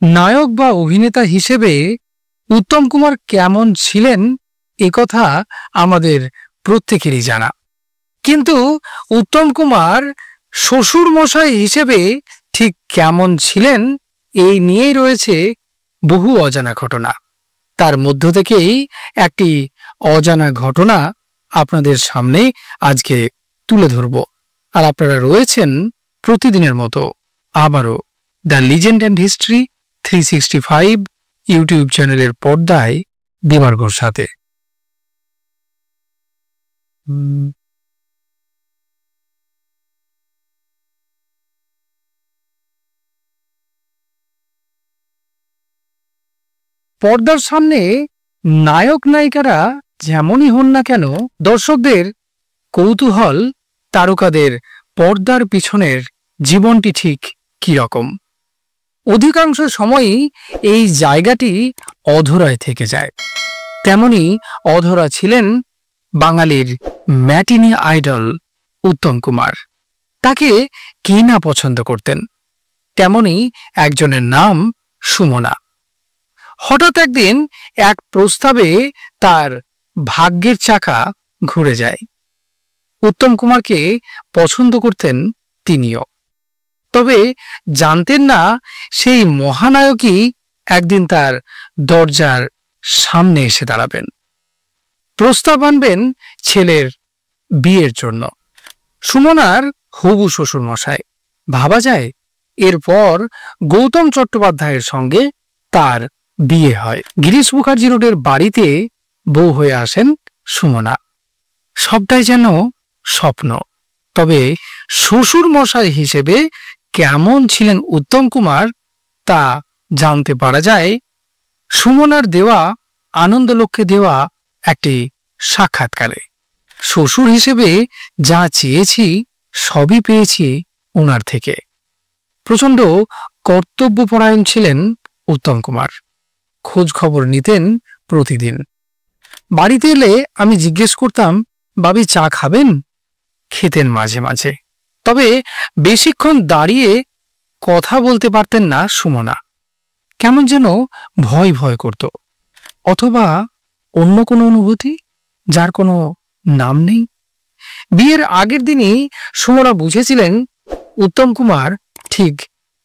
নায়ক বা অভিনেতা হিসেবে উত্তম কুমার কেমন ছিলেন একথা আমাদের প্রত্যেকেরই জানা, কিন্তু উত্তম কুমার শ্বশুর মশাই হিসেবে ঠিক কেমন ছিলেন এই নিয়েই রয়েছে বহু অজানা ঘটনা। তার মধ্য থেকেই একটি অজানা ঘটনা আপনাদের সামনে আজকে তুলে ধরব। আর আপনারা রয়েছেন প্রতিদিনের মতো আবারও the legend and history 365 YouTube চ্যানেলের পর্দায় দেবার্গর সাথে। পর্দার সামনে নায়ক নায়িকারা যেমনই হন না কেন, দর্শকদের কৌতূহল তারকাদের পর্দার পিছনের জীবনটি ঠিক কি রকম। অধিকাংশ সময়ই এই জায়গাটি অধরায় থেকে যায়। তেমনি অধরা ছিলেন বাঙালির ম্যাটিনি আইডল উত্তম কুমার। তাকে কে না পছন্দ করতেন। তেমনি একজনের নাম সুমনা। হঠাৎ একদিন এক প্রস্তাবে তার ভাগ্যের চাকা ঘুরে যায়। উত্তম কুমারকে পছন্দ করতেন তিনিও, তবে জানতেন না সেই মহানায়কই একদিন তার দরজার সামনে এসে দাঁড়াবেন, প্রস্তাব আনবেন ছেলের বিয়ের জন্য। সুমনার হবু শ্বশুর মশাই। ভাবা যায় এরপর গৌতম চট্টোপাধ্যায়ের সঙ্গে তার বিয়ে হয়। গিরিশ মুখার্জি রোডের বাড়িতে বউ হয়ে আসেন সুমনা। সবটাই যেন স্বপ্ন। তবে শ্বশুর মশাই হিসেবে কেমন ছিলেন উত্তম কুমার তা জানতে পারা যায় সুমনার দেওয়া আনন্দলোককে দেওয়া একটি সাক্ষাৎকারে। শ্বশুর হিসেবে যা চেয়েছি সবই পেয়েছি ওনার থেকে। প্রচণ্ড কর্তব্যপরায়ণ ছিলেন উত্তম কুমার। খোঁজ খবর নিতেন প্রতিদিন। বাড়িতে এলে আমি জিজ্ঞেস করতাম, বাবি চা খাবেন? খেতেন মাঝে মাঝে, তবে বেশিক্ষণ দাঁড়িয়ে কথা বলতে পারতেন না সুমনা। কেমন যেন ভয় ভয় করত, অথবা অন্য কোনো অনুভূতি যার কোনো নাম নেই। বিয়ের আগের দিনই সুমনা বুঝেছিলেন উত্তম কুমার ঠিক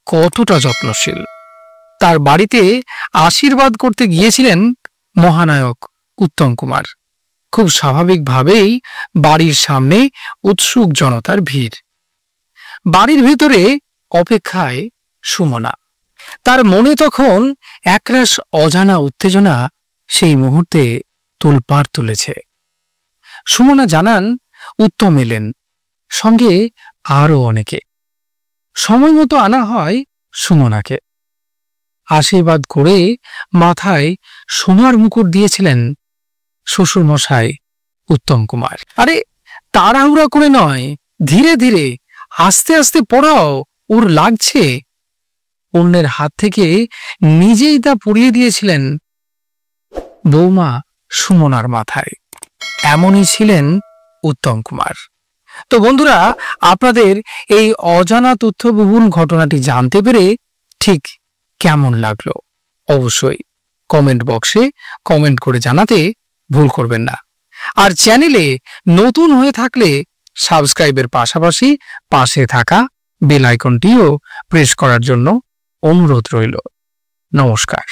কতটা যত্নশীল। তার বাড়িতে আশীর্বাদ করতে গিয়েছিলেন মহানায়ক উত্তম কুমার। খুব স্বাভাবিকভাবেই বাড়ির সামনে উৎসুক জনতার ভিড়। বাড়ির ভেতরে অপেক্ষায় সুমনা। তার মনে তখন একরাশ অজানা উত্তেজনা সেই মুহূর্তে তোলপাড় তুলেছে। সুমনা জানান উত্তম এলেন, সঙ্গে আরও অনেকে। সময় মতো আনা হয় সুমনাকে। আশীর্বাদ করে মাথায় সোনার মুকুট দিয়েছিলেন শ্বশুর মশাই উত্তম কুমার। আরে তাড়াহুড়া করে নয়, ধীরে ধীরে আস্তে আস্তে পড়াও, ওর লাগছে। অন্যের হাত থেকে নিজেই তা পরিয়ে দিয়েছিলেন বৌমা সুমনার মাথায়। এমনই ছিলেন উত্তম কুমার। তো বন্ধুরা, আপনাদের এই অজানা তথ্যবহুল ঘটনাটি জানতে পেরে ঠিক কেমন লাগলো অবশ্যই কমেন্ট বক্সে কমেন্ট করে জানাতে ভুল করবেন না। আর চ্যানেলে নতুন হয়ে থাকলে সাবস্ক্রাইবের পাশাপাশি পাশে থাকা বেল আইকনটিও প্রেস করার জন্য অনুরোধ রইল। নমস্কার।